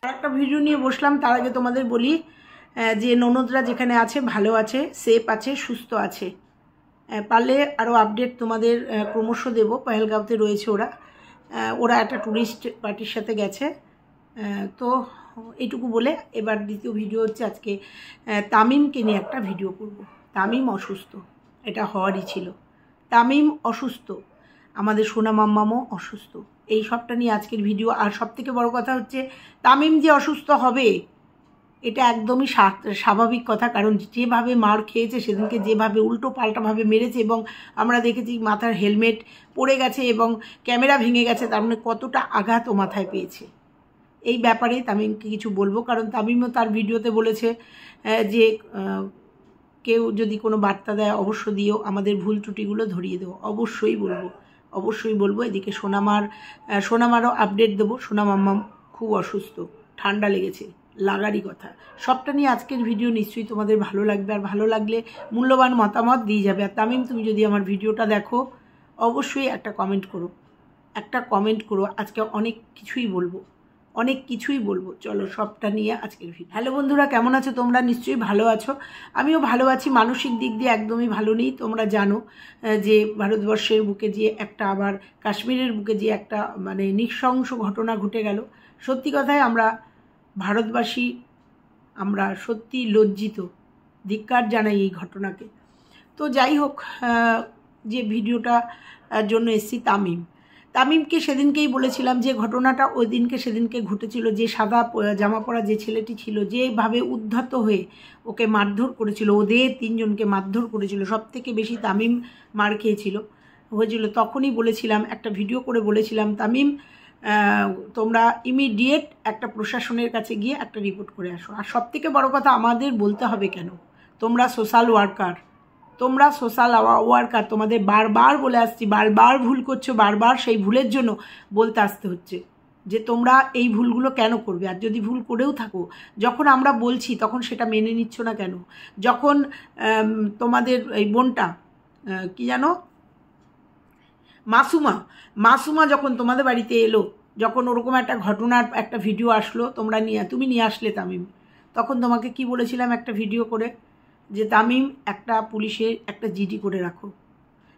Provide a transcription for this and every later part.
একটা ভিডিও নিয়ে বসলাম। তার আগে তোমাদের বলি যে ননদরা যেখানে আছে ভালো আছে, সেফ আছে, সুস্থ আছে। পারলে আরও আপডেট তোমাদের ক্রমশ দেবো। পহেলগাঁওতে রয়েছে ওরা একটা ট্যুরিস্ট পার্টির সাথে গেছে। তো এইটুকু বলে এবার দ্বিতীয় ভিডিও হচ্ছে আজকে তামিমকে নিয়ে একটা ভিডিও করব। তামিম অসুস্থ, এটা হওয়ারই ছিল। তামিম অসুস্থ, আমাদের সোনা মাম্মামও অসুস্থ, এই সবটা নিয়ে আজকের ভিডিও। আর সবথেকে বড় কথা হচ্ছে তামিম যে অসুস্থ হবে এটা একদমই স্বাভাবিক কথা, কারণ যেভাবে মার খেয়েছে সেদিনকে, যেভাবে উল্টো পাল্টাভাবে মেরেছে, এবং আমরা দেখেছি মাথার হেলমেট পড়ে গেছে এবং ক্যামেরা ভেঙে গেছে, তার মানে কতটা আঘাত ও মাথায় পেয়েছে। এই ব্যাপারে তামিমকে কিছু বলবো, কারণ তামিমও তার ভিডিওতে বলেছে যে কেউ যদি কোনো বার্তা দেয় অবশ্য দিও, আমাদের ভুল ত্রুটিগুলো ধরিয়ে দেবো। অবশ্যই বলবো। এদিকে সোনামারও আপডেট দেবো। সোনা মাম্মা খুব অসুস্থ, ঠান্ডা লেগেছে, লাগারই কথা। সবটা নিয়ে আজকের ভিডিও নিশ্চয়ই তোমাদের ভালো লাগবে, আর ভালো লাগলে মূল্যবান মতামত দিয়ে যাবে। আর তামিম, তুমি যদি আমার ভিডিওটা দেখো অবশ্যই একটা কমেন্ট করো। আজকে অনেক কিছুই বলবো। চলো সবটা নিয়ে আজকের ভিডিও। হ্যালো বন্ধুরা, কেমন আছো তোমরা? নিশ্চয়ই ভালো আছো। আমিও ভালো আছি। মানসিক দিক দিয়ে একদমই ভালো নেই। তোমরা জানো যে ভারতবর্ষের বুকে যে একটা, আবার কাশ্মীরের বুকে যে একটা মানে নৃশংস ঘটনা ঘটে গেল। সত্যি কথায় আমরা ভারতবাসী, আমরা সত্যি লজ্জিত, ধিক্কার জানাই এই ঘটনাকে। তো যাই হোক, যে ভিডিওটা জন্য এসেছি, তামিমকে সেদিনকেই বলেছিলাম যে ঘটনাটা সেদিনকে ঘটেছিল। যে সাদা জামা পরা যে ছেলেটি ছিল, যেভাবে উদ্ধত হয়ে ওকে মারধর করেছিল, ওদের তিনজনকে মারধর করেছিল, সব থেকে বেশি তামিম মার হয়েছিল। তখনই বলেছিলাম, একটা ভিডিও করে বলেছিলাম, তামিম তোমরা ইমিডিয়েট একটা প্রশাসনের কাছে গিয়ে একটা রিপোর্ট করে আসো। আর সব থেকে বড় কথা, আমাদের বলতে হবে কেন? তোমরা সোশ্যাল ওয়ার্কার, তোমাদের বারবার বলে আসছি, বারবার ভুল করছো, বারবার সেই ভুলের জন্য বলতে আসতে হচ্ছে যে তোমরা এই ভুলগুলো কেন করবে। আর যদি ভুল করেও থাকো, যখন আমরা বলছি তখন সেটা মেনে নিচ্ছ না কেন? যখন তোমাদের এই বোনটা কি জানো, মাসুমা যখন তোমাদের বাড়িতে এলো, যখন ওরকম একটা ঘটনার একটা ভিডিও আসলো, তুমি নিয়ে আসলে তামিম, তখন তোমাকে কি বলেছিলাম একটা ভিডিও করে, যে তামিম একটা পুলিশের একটা জিডি করে রাখো।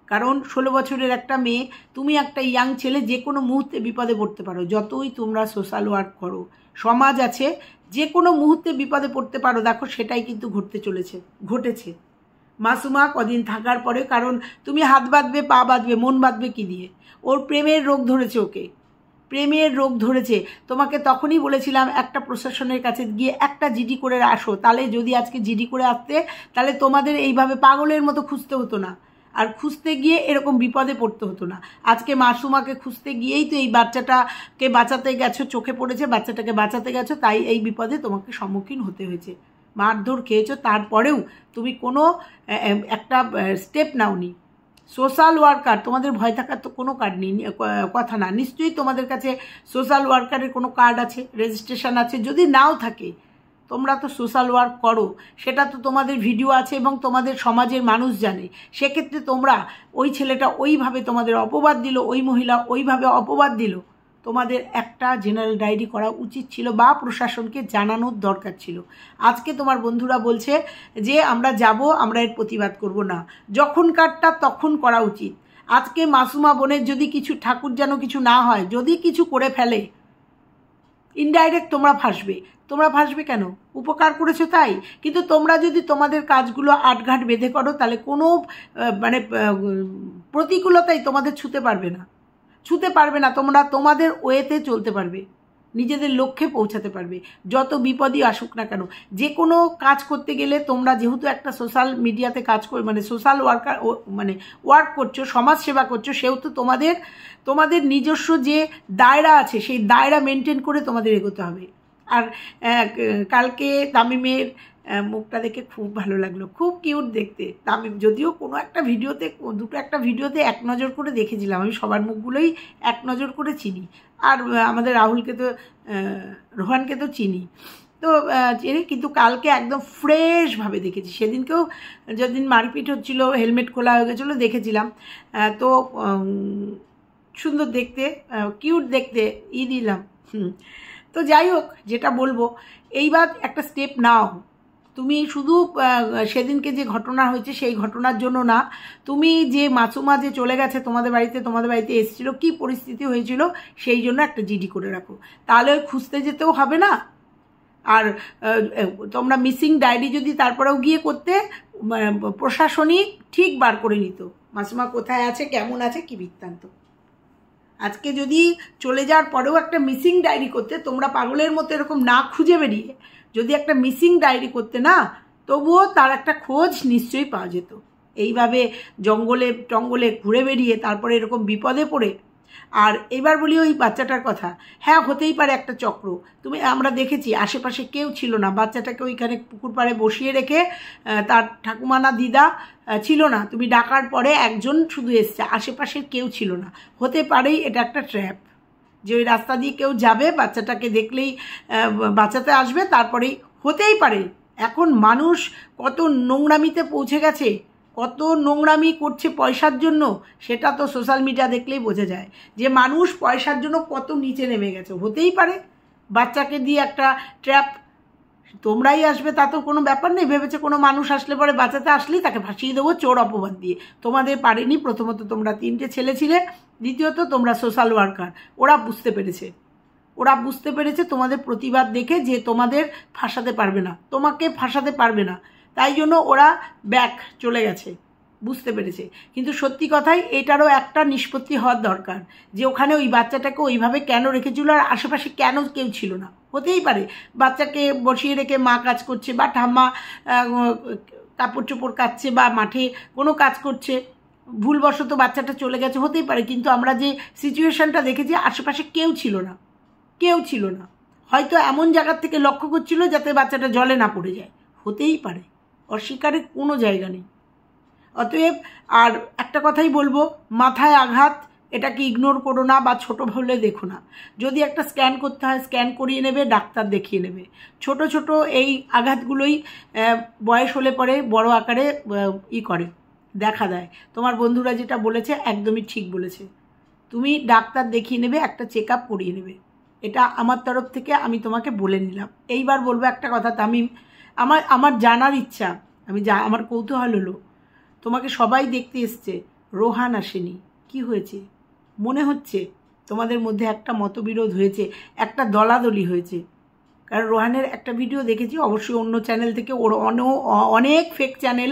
কারণ 16 বছরের একটা মেয়ে, তুমি একটা ইয়াং ছেলে, যে কোনো মুহূর্তে বিপদে পড়তে পারো। যতই তোমরা সোশ্যাল ওয়ার্ক করো, সমাজ আছে, যে কোনো মুহূর্তে বিপদে পড়তে পারো। দেখো সেটাই কিন্তু ঘটেছে। মাসুমা কদিন থাকার পরে, কারণ তুমি হাত বাঁধবে, পা বাঁধবে, মন বাঁধবে কি দিয়ে? ওর প্রেমের রোগ ধরেছে। তোমাকে তখনই বলেছিলাম একটা প্রশাসনের কাছে গিয়ে একটা জিডি করে আসো। তাহলে যদি আজকে জিডি করে আসতে, তাহলে তোমাদের এইভাবে পাগলের মতো খুঁজতে হতো না, আর খুঁজতে গিয়ে এরকম বিপদে পড়তে হতো না। আজকে মাসুমাকে খুঁজতে গিয়েই তো এই বাচ্চাটাকে বাঁচাতে গেছো, চোখে পড়েছে, বাচ্চাটাকে বাঁচাতে গেছো, তাই এই বিপদে তোমাকে সম্মুখীন হতে হয়েছে। মারধর খেয়েছো, তারপরেও তুমি কোনো একটা স্টেপ নাওনি। সোশ্যাল ওয়ার্কার, তোমাদের ভয় থাকার তো কোনো কার্ড নেই, কথা না। নিশ্চয়ই তোমাদের কাছে সোশ্যাল ওয়ার্কারের কোনো কার্ড আছে, রেজিস্ট্রেশন আছে। যদি নাও থাকে, তোমরা তো সোশ্যাল ওয়ার্ক করো, সেটা তো তোমাদের ভিডিও আছে এবং তোমাদের সমাজের মানুষ জানে। সেক্ষেত্রে তোমরা, ওই ছেলেটা ওইভাবে তোমাদের অপবাদ দিল, ওই মহিলা ওইভাবে অপবাদ দিল, তোমাদের একটা জেনারেল ডায়েরি করা উচিত ছিল, বা প্রশাসনকে জানানোর দরকার ছিল। আজকে তোমার বন্ধুরা বলছে যে আমরা আমরা এর প্রতিবাদ করব না। যখনকারটা তখন করা উচিত। আজকে মাসুমা বোনের যদি কিছু, ঠাকুর যেন কিছু না হয়, যদি কিছু করে ফেলে, ইনডাইরেক্ট তোমরা ফাঁসবে কেন? উপকার করেছো তাই। কিন্তু তোমরা যদি তোমাদের কাজগুলো আটঘাট বেঁধে করো, তাহলে কোনো মানে প্রতিকূলতাই তোমাদের ছুতে পারবে না। তোমরা তোমাদের ওয়েতে চলতে পারবে, নিজেদের লক্ষ্যে পৌঁছাতে পারবে, যত বিপদই আসুক না কেন। যে কোনো কাজ করতে গেলে তোমরা যেহেতু একটা সোশ্যাল মিডিয়াতে কাজ করে, মানে সোশ্যাল ওয়ার্ক করছো, সমাজ সেবা করছো, সেহেতু তোমাদের নিজস্ব যে দায়রা আছে, সেই দায়রা মেনটেন করে তোমাদের এগোতে হবে। আর কালকে তামিমের মুখটা দেখে খুব ভালো লাগলো, খুব কিউট দেখতে তামিম। যদিও কোনো একটা ভিডিওতে এক নজর করে দেখেছিলাম, আমি সবার মুখগুলোই এক নজর করে চিনি। আর আমাদের রোহানকে তো চিনি, তো কিন্তু কালকে একদম ফ্রেশভাবে দেখেছি। সেদিনকেও যেদিন মারপিট হচ্ছিলো, হেলমেট খোলা হয়ে গেছিলো, দেখেছিলাম। তো সুন্দর দেখতে, কিউট দেখতে দিলাম। তো যাই হোক, যেটা বলবো, এইবার একটা স্টেপ নাও। তুমি শুধু সেদিনকে যে ঘটনা হয়েছে সেই ঘটনার জন্য না, তুমি যে মাসুমা যে চলে গেছে তোমাদের বাড়িতে এসেছিল, কি পরিস্থিতি হয়েছিল সেই জন্য একটা জিডি করে রাখো। তাহলে ওই খুঁজতে যেতেও হবে না। আর তোমরা মিসিং ডায়েরি যদি তারপরেও গিয়ে করতে, প্রশাসনিক ঠিক বার করে নিত মাসুমা কোথায় আছে, কেমন আছে, কি বৃত্তান্ত। আজকে যদি চলে যাওয়ার পরেও একটা মিসিং ডায়েরি করতে, তোমরা পাগলের মতো এরকম না খুঁজে বেরিয়ে যদি একটা মিসিং ডায়েরি করতে না, তবুও তার একটা খোঁজ নিশ্চয়ই পাওয়া যেত। এইভাবে জঙ্গলে ঘুরে বেরিয়ে তারপরে এরকম বিপদে পড়ে। আর এবার বলি ওই বাচ্চাটার কথা, হ্যাঁ হতেই পারে একটা চক্র। আমরা দেখেছি আশেপাশে কেউ ছিল না, বাচ্চাটাকে ওইখানে পুকুর পাড়ে বসিয়ে রেখে তার ঠাকুমা না দিদা ছিল না, তুমি ডাকার পরে একজন শুধু এসছে, আশেপাশের কেউ ছিল না। হতে পারেই এটা একটা ট্র্যাপ, যে ওই রাস্তা দিয়ে কেউ যাবে, বাচ্চাটাকে দেখলেই বাঁচাতে আসবে, তারপরেই হতেই পারে। এখন মানুষ কত নোংরামিতে পৌঁছে গেছে, কত নোংরামি করছে পয়সার জন্য, সেটা তো সোশ্যাল মিডিয়া দেখলেই বোঝা যায় যে মানুষ পয়সার জন্য কত নিচে নেমে গেছে। হতেই পারে বাচ্চাকে দিয়ে একটা ট্র্যাপ, তোমরাই আসবে তা তো কোনো ব্যাপার নেই, ভেবেছে কোনো মানুষ আসলে পরে বাঁচাতে আসলেই তাকে ফাঁসিয়ে দেবো চোর অপবাদ দিয়ে। তোমাদের পারেনি, প্রথমত তোমরা 3টে ছেলে ছিলে, দ্বিতীয়ত তোমরা সোশ্যাল ওয়ার্কার। ওরা বুঝতে পেরেছে তোমাদের প্রতিবাদ দেখে যে তোমাদের ফাঁসাতে পারবে না, তোমাকে ফাঁসাতে পারবে না, তাই জন্য ওরা ব্যাক চলে গেছে, বুঝতে পেরেছে। কিন্তু সত্যি কথাই এটারও একটা নিষ্পত্তি হওয়ার দরকার, যে ওখানে ওই বাচ্চাটাকে ওইভাবে কেন রেখেছিল আর আশেপাশে কেন কেউ ছিল না। হতেই পারে বাচ্চাকে বসিয়ে রেখে মা কাজ করছে, বা ঠাম্মা কাপড় চোপড় কাচ্ছে, বা মাঠে কোনো কাজ করছে, ভুলবশত বাচ্চাটা চলে গেছে, হতেই পারে। কিন্তু আমরা যে সিচুয়েশনটা দেখেছি, আশেপাশে কেউ ছিল না, হয়তো এমন জায়গার থেকে লক্ষ্য করছিল যাতে বাচ্চাটা জলে না পড়ে যায়, হতেই পারে, অস্বীকারের কোনো জায়গা নেই। অতএব আর একটা কথাই বলবো, মাথায় আঘাত, এটাকে ইগনোর করো না বা ছোটো ভাবলে দেখো না। যদি একটা স্ক্যান করতে হয় স্ক্যান করিয়ে নেবে, ডাক্তার দেখিয়ে নেবে। ছোট ছোট এই আঘাতগুলোই বয়স হলে পরে বড় আকারে দেখা দেয়। তোমার বন্ধুরা যেটা বলেছে একদমই ঠিক বলেছে, তুমি ডাক্তার দেখিয়ে নেবে, একটা চেক আপ করিয়ে নেবে। এটা আমার তরফ থেকে আমি তোমাকে বলে নিলাম। এইবার বলবো একটা কথা তামিম, আমার জানার ইচ্ছা, আমার কৌতূহল হলো, তোমাকে সবাই দেখতে এসছে, রোহান আসেনি, কি হয়েছে? মনে হচ্ছে তোমাদের মধ্যে একটা মতবিরোধ হয়েছে, একটা দলাদলি হয়েছে। কারণ রোহানের একটা ভিডিও দেখেছি, অবশ্যই অন্য চ্যানেল থেকে, ওর অনেক ফেক চ্যানেল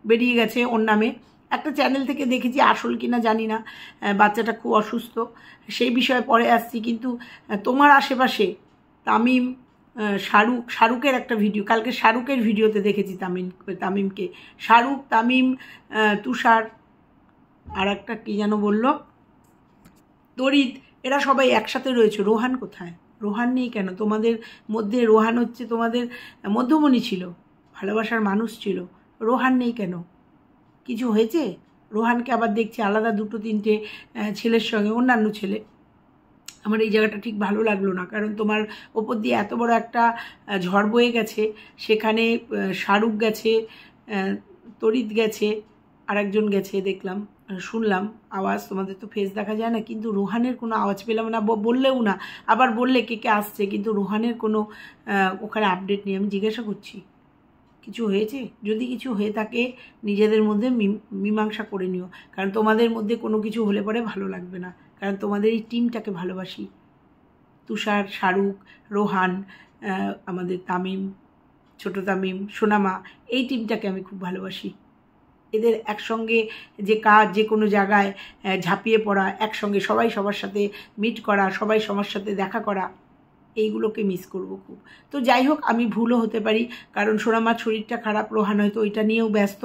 বেরিয়ে গেছে ওর নামে। একটা চ্যানেল থেকে দেখেছি, আসল কিনা জানি না, বাচ্চাটা খুব অসুস্থ, সেই বিষয়ে পরে আসছি। কিন্তু তোমার আশেপাশে তামিম, শাহরুখের একটা ভিডিও, কালকে শাহরুখের ভিডিওতে দেখেছি তামিমকে, শাহরুখ, তামিম, তুষার, আর একটা কী যেন বললো, তরিদ, এরা সবাই একসাথে রয়েছে। রোহান কোথায়? রোহান নেই কেন তোমাদের মধ্যে? রোহান হচ্ছে তোমাদের মধ্যমণি ছিল, ভালোবাসার মানুষ ছিল, রোহান নেই কেন? কিছু হয়েছে? রোহানকে আবার দেখছি আলাদা 2-3টে ছেলের সঙ্গে, অন্যান্য ছেলে। আমার এই জায়গাটা ঠিক ভালো লাগলো না, কারণ তোমার ওপর দিয়ে এত বড় একটা ঝড় বয়ে গেছে, সেখানে শাহরুখ গেছে, তরিদ গেছে, আরেকজন গেছে দেখলাম, শুনলাম আওয়াজ, তোমাদের তো ফেস দেখা যায় না, কিন্তু রোহানের কোনো আওয়াজ পেলাম না, বললেও না, আবার বললে কে কে আসছে, কিন্তু রোহানের কোনো ওখানে আপডেট নেই। আমি জিজ্ঞাসা করছি কিছু হয়েছে? যদি কিছু হয়ে থাকে নিজেদের মধ্যে মীমাংসা করে নিও, কারণ তোমাদের মধ্যে কোনো কিছু হলে পরে ভালো লাগবে না, কারণ তোমাদের এই টিমটাকে ভালোবাসি। তুষার, শাহরুখ, রোহান, আমাদের তামিম, ছোট তামিম, সোনামা, এই টিমটাকে আমি খুব ভালোবাসি। এদের একসঙ্গে যে কাজ, যে কোনো জায়গায় ঝাঁপিয়ে পড়া, একসঙ্গে সবাই সবার সাথে মিট করা, সবাই সবার সাথে দেখা করা, এইগুলোকে মিস করবো খুব। তো যাই হোক, আমি ভুলও হতে পারি, কারণ সোনামার শরীরটা খারাপ, রোহান হয়তো ওইটা নিয়েও ব্যস্ত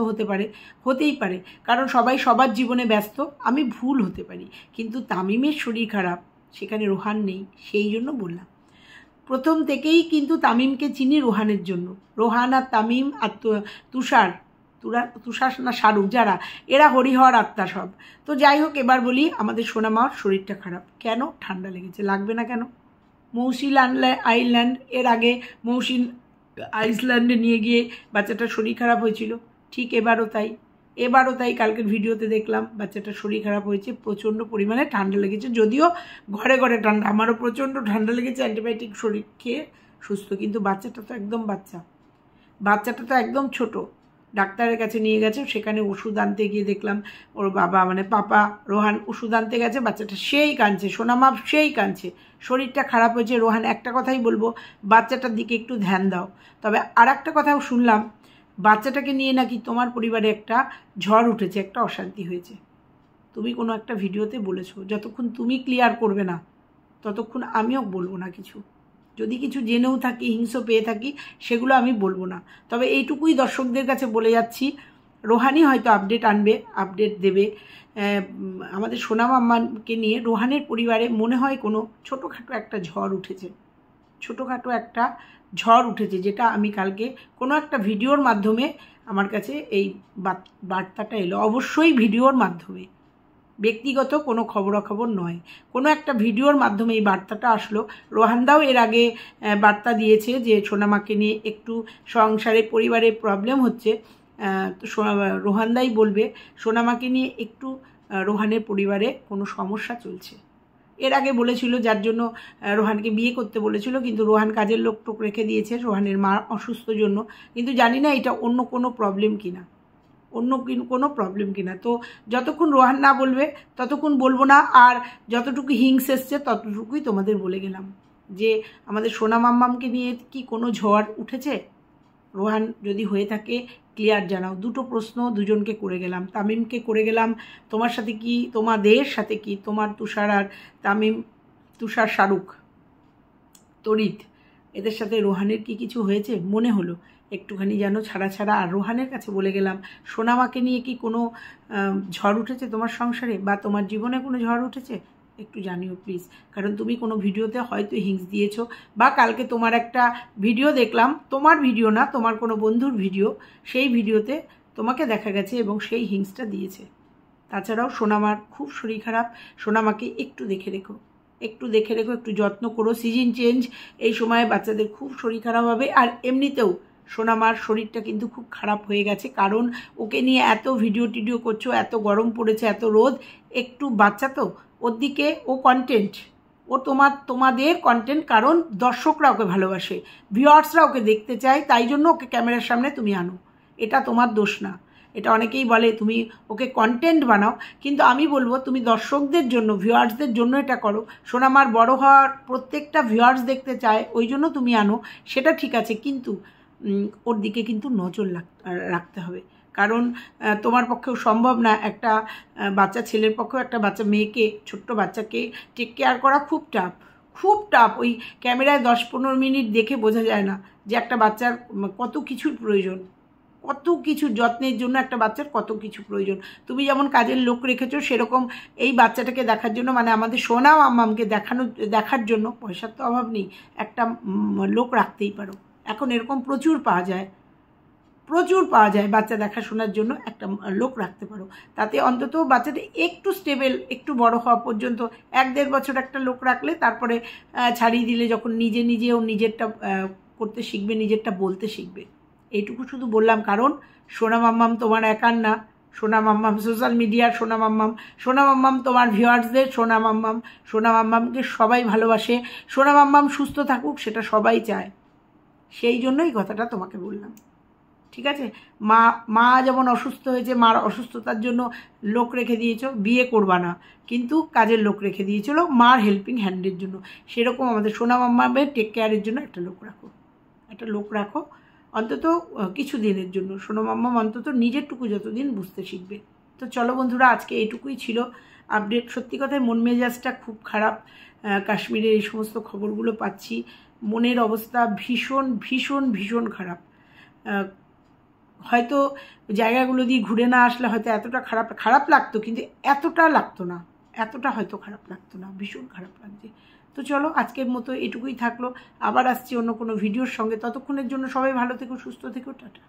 হতেই পারে, কারণ সবাই সবার জীবনে ব্যস্ত, আমি ভুল হতে পারি। কিন্তু তামিমের শরীর খারাপ, সেখানে রোহান নেই, সেই জন্য বললাম। প্রথম থেকেই কিন্তু তামিমকে চিনি রোহানের জন্য। রোহান আর তামিম আর তুষার না শাহরুখ, যারা এরা হরিহর আত্মা সব। তো যাই হোক, এবার বলি, আমাদের সোনামার শরীরটা খারাপ কেন? ঠান্ডা লেগেছে, লাগবে না কেন? মৌসিল আইল্যান্ড, এর আগে মৌসিল আইসল্যান্ডে নিয়ে গিয়ে বাচ্চাটার শরীর খারাপ হয়েছিল, ঠিক এবারও তাই। এবারও তাই কালকের ভিডিওতে দেখলাম বাচ্চাটার শরীর খারাপ হয়েছে, প্রচণ্ড পরিমাণে ঠান্ডা লেগেছে। যদিও ঘরে ঘরে ঠান্ডা, আমারও প্রচণ্ড ঠান্ডা লেগেছে, অ্যান্টিবায়োটিক শরীর খেয়ে সুস্থ। কিন্তু বাচ্চাটা তো একদম বাচ্চাটা তো একদম ছোট। ডাক্তারের কাছে নিয়ে গেছে, সেখানে ওষুধ আনতে গিয়ে দেখলাম ওর বাবা মানে পাপা রোহান ওষুধ আনতে গেছে, বাচ্চাটা সেই কাঁদছে, সোনামা সেই কাঁদছে, শরীরটা খারাপ হয়েছে। রোহান একটা কথাই বলবো, বাচ্চাটার দিকে একটু ধ্যান দাও। তবে আর একটা কথাও শুনলাম, বাচ্চাটাকে নিয়ে নাকি তোমার পরিবারে একটা ঝড় উঠেছে, একটা অশান্তি হয়েছে। তুমি কোনো একটা ভিডিওতে বলেছো, যতক্ষণ তুমি ক্লিয়ার করবে না ততক্ষণ আমিও বলবো না কিছু। যদি কিছু জেনেও থাকি, হিংস পেয়ে থাকি, সেগুলো আমি বলবো না। তবে এইটুকুই দর্শকদের কাছে বলে যাচ্ছি, রোহানই হয়তো আপডেট দেবে। আমাদের সোনাম আম্মাকে নিয়ে রোহানের পরিবারে মনে হয় কোনো ছোটোখাটো একটা ঝড় উঠেছে, যেটা আমি কালকে কোনো একটা ভিডিওর মাধ্যমে আমার কাছে এই বার্তাটা এলো। অবশ্যই ভিডিওর মাধ্যমে, ব্যক্তিগত কোনো খবরাখবর নয়, কোনো একটা ভিডিওর মাধ্যমে এই বার্তাটা আসলো। রোহানদাও এর আগে বার্তা দিয়েছে যে সোনামাকে নিয়ে একটু সংসারে পরিবারে প্রবলেম হচ্ছে, তো রোহানদাই বলবে সোনামাকে নিয়ে একটু রোহানের পরিবারে কোনো সমস্যা চলছে। এর আগে বলেছিল, যার জন্য রোহানকে বিয়ে করতে বলেছিল, কিন্তু রোহান কাজের লোক টোক রেখে দিয়েছে রোহানের মা অসুস্থ জন্য। কিন্তু জানি না এটা অন্য কোনো প্রবলেম কিনা, তো যতক্ষণ রোহান না বলবে ততক্ষণ বলবো না। আর যতটুকু হিংস এসছে ততটুকুই তোমাদের বলে গেলাম, যে আমাদের সোনাম আম্মামকে নিয়ে কি কোনো ঝড় উঠেছে? রোহান যদি হয়ে থাকে ক্লিয়ার জানাও। দুটো প্রশ্ন দুজনকে করে গেলাম, তামিমকে করে গেলাম, তোমাদের সাথে কি তোমার তুষার আর তামিম, তুষার শাহরুখ তরিত, এদের সাথে রোহানের কি কিছু হয়েছে? মনে হলো একটুখানি যেন ছাড়া। আর রোহানের কাছে বলে গেলাম, সোনামাকে নিয়ে কি কোনো ঝড় উঠেছে তোমার সংসারে, বা তোমার জীবনে কোনো ঝড় উঠেছে? একটু জানিও প্লিজ। কারণ তুমি কোনো ভিডিওতে হয়তো হিংস দিয়েছো, বা কালকে তোমার একটা ভিডিও দেখলাম, তোমার ভিডিও না, তোমার কোনো বন্ধুর ভিডিও, সেই ভিডিওতে তোমাকে দেখা গেছে এবং সেই হিংসটা দিয়েছে। তাছাড়াও সোনামার খুব শরীর খারাপ, সোনামাকে একটু দেখে রেখো, একটু যত্ন করো। সিজন চেঞ্জ, এই সময়ে বাচ্চাদের খুব শরীর খারাপ হবে। আর এমনিতেও সোনামার শরীরটা কিন্তু খুব খারাপ হয়ে গেছে, কারণ ওকে নিয়ে এত ভিডিও করছো, এত গরম পড়েছে, এত রোদ, একটু বাচ্চা তো, ওর দিকে ও কন্টেন্ট, ও তোমাদের কন্টেন্ট, কারণ দর্শকরা ওকে ভালোবাসে, ভিউয়ার্সরা ওকে দেখতে চায়, তাই জন্য ওকে ক্যামেরার সামনে তুমি আনো। এটা তোমার দোষ না। এটা অনেকেই বলে তুমি ওকে কন্টেন্ট বানাও, কিন্তু আমি বলবো তুমি দর্শকদের জন্য, ভিউয়ার্সদের জন্য এটা করো। সোনামার বড় হওয়ার প্রত্যেকটা ভিউয়ার্স দেখতে চায়, ওই জন্য তুমি আনো, সেটা ঠিক আছে, কিন্তু ওর দিকে কিন্তু নজর রাখতে হবে। কারণ তোমার পক্ষেও সম্ভব না, একটা বাচ্চা ছেলের পক্ষেও একটা বাচ্চা মেয়েকে, ছোট্ট বাচ্চাকে টেক কেয়ার করা খুব টাফ। ওই ক্যামেরায় 10-15 মিনিট দেখে বোঝা যায় না যে একটা বাচ্চার কত কিছুর প্রয়োজন, কত কিছু যত্নের জন্য একটা বাচ্চার কত কিছু প্রয়োজন। তুমি যেমন কাজের লোক রেখেছো, সেরকম এই বাচ্চাটাকে দেখার জন্য, মানে আমাদের সোনাম আম্মামকে দেখার জন্য, পয়সার তো অভাব নেই, একটা লোক রাখতেই পারো। এখন এরকম প্রচুর পাওয়া যায় বাচ্চা দেখাশোনার জন্য একটা লোক রাখতে পারো। তাতে অন্তত বাচ্চাটা একটু স্টেবল, একটু বড় হওয়া পর্যন্ত 1-1.5 বছর একটা লোক রাখলে, তারপরে ছাড়িয়ে দিলে যখন নিজে ও নিজেরটা করতে শিখবে, নিজেরটা বলতে শিখবে। এইটুকু শুধু বললাম, কারণ সোনাম আম্মাম তোমার একার না, সোনাম আম্মাম সোশ্যাল মিডিয়ার সোনাম আম্মাম তোমার ভিউয়ার্সদের সোনাম আম্মামকে সবাই ভালোবাসে। সোনাম আম্মাম সুস্থ থাকুক, সেটা সবাই চায়, সেই জন্যই কথাটা তোমাকে বললাম, ঠিক আছে? মা যেমন অসুস্থ হয়েছে, মার অসুস্থতার জন্য লোক রেখে দিয়েছো, বিয়ে করবা না, কিন্তু কাজের লোক রেখে দিয়েছিল মার হেল্পিং হ্যান্ডের জন্য, সেরকম আমাদের সোনাম আম্মামের টেক কেয়ারের জন্য একটা লোক রাখো অন্তত কিছু দিনের জন্য। সোনাম আম্মাম অন্তত নিজেরটুকু যতদিন বুঝতে শিখবে। তো চলো বন্ধুরা, আজকে এইটুকুই ছিল আপডেট। সত্যি কথায় মন মেজাজটা খুব খারাপ, কাশ্মীরের এই সমস্ত খবরগুলো পাচ্ছি, মনের অবস্থা ভীষণ খারাপ। হয়তো জায়গাগুলো দিয়ে ঘুরে না আসলে হয়তো এতটা খারাপ লাগতো, কিন্তু এতটা হয়তো খারাপ লাগতো না, ভীষণ খারাপ লাগছে। তো চলো আজকের মতো এটুকুই থাকলো, আবার আসছি অন্য কোনো ভিডিওর সঙ্গে। ততক্ষণের জন্য সবাই ভালো থেকো, সুস্থ থেকো, টাটা।